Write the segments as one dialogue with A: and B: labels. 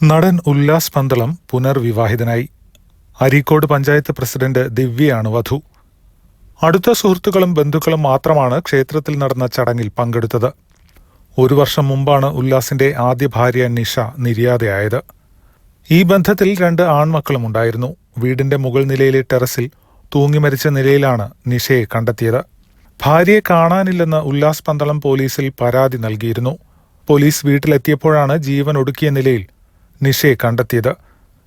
A: നടൻ ഉല്ലാസ് പന്തളം പുനർവിവാഹിതനായി. അരീക്കോട് പഞ്ചായത്ത് പ്രസിഡന്റ് ദിവ്യയാണ് വധു. അടുത്ത സുഹൃത്തുക്കളും ബന്ധുക്കളും മാത്രമാണ് ക്ഷേത്രത്തിൽ നടന്ന ചടങ്ങിൽ പങ്കെടുത്തത്. 1 വർഷം മുമ്പാണ് ഉല്ലാസിന്റെ ആദ്യ ഭാര്യ നിഷ നിര്യാതയായത്. ഈ ബന്ധത്തിൽ 2 ആൺമക്കളും ഉണ്ടായിരുന്നു. വീടിന്റെ മുകൾ നിലയിലെ ടെറസിൽ തൂങ്ങിമരിച്ച നിലയിലാണ് നിഷയെ കണ്ടെത്തിയത്. ഭാര്യയെ കാണാനില്ലെന്ന് ഉല്ലാസ് പന്തളം പോലീസിൽ പരാതി നൽകിയിരുന്നു. പോലീസ് വീട്ടിലെത്തിയപ്പോഴാണ് ജീവൻ ഒടുക്കിയ നിലയിൽ നിഷയെ കണ്ടെത്തിയത്.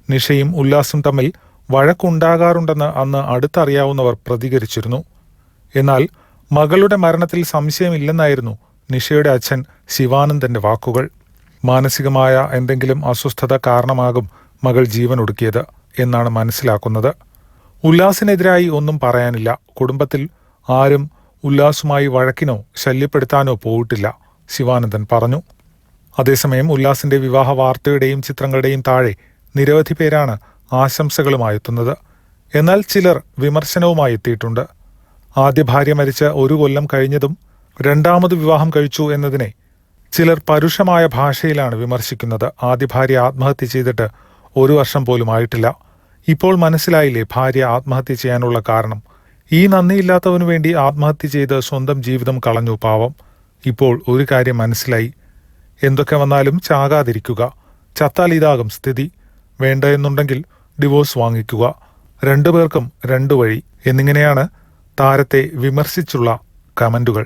A: നിഷയും ഉല്ലാസും തമ്മിൽ വഴക്കുണ്ടാകാറുണ്ടെന്ന് അന്ന് അടുത്തറിയാവുന്നവർ പ്രതികരിച്ചിരുന്നു. എന്നാൽ മകളുടെ മരണത്തിൽ സംശയമില്ലെന്നായിരുന്നു നിഷയുടെ അച്ഛൻ ശിവാനന്ദന്റെ വാക്കുകൾ. മാനസികമായ എന്തെങ്കിലും അസ്വസ്ഥത കാരണമാകും മകൾ ജീവൻ ഒടുക്കിയത് എന്നാണ് മനസ്സിലാക്കുന്നത്. ഉല്ലാസിനെതിരായി ഒന്നും പറയാനില്ല. കുടുംബത്തിൽ ആരും ഉല്ലാസുമായി വഴക്കിനോ ശല്യപ്പെടുത്താനോ പോയിട്ടില്ല, ശിവാനന്ദൻ പറഞ്ഞു. അതേസമയം ഉല്ലാസിന്റെ വിവാഹ വാർത്തയുടെയും ചിത്രങ്ങളുടെയും താഴെ നിരവധി പേരാണ് ആശംസകളുമായി എത്തുന്നത്. എന്നാൽ ചിലർ വിമർശനവുമായി എത്തിയിട്ടുണ്ട്. ആദ്യ ഭാര്യ മരിച്ച 1 കൊല്ലം കഴിഞ്ഞതും 2ാമത് വിവാഹം കഴിച്ചു എന്നതിനെ ചിലർ പരുഷമായ ഭാഷയിലാണ് വിമർശിക്കുന്നത്. ആദ്യ ഭാര്യ ആത്മഹത്യ ചെയ്തിട്ട് 1 വർഷം പോലും ആയിട്ടില്ല. ഇപ്പോൾ മനസ്സിലായില്ലേ ഭാര്യ ആത്മഹത്യ ചെയ്യാനുള്ള കാരണം? ഈ നന്ദിയില്ലാത്തവനു വേണ്ടി ആത്മഹത്യ ചെയ്ത് സ്വന്തം ജീവിതം കളഞ്ഞു പാവം. ഇപ്പോൾ ഒരു കാര്യം മനസ്സിലായി. എന്തൊക്കെ വന്നാലും ചാകാതിരിക്കുക. ചത്താൽ ഇതാകും സ്ഥിതി. വേണ്ട എന്നുണ്ടെങ്കിൽ ഡിവോഴ്സ് വാങ്ങിക്കുക. 2 പേർക്കും 2 വഴി എന്നിങ്ങനെയാണ് താരത്തെ വിമർശിച്ചുള്ള കമന്റുകൾ.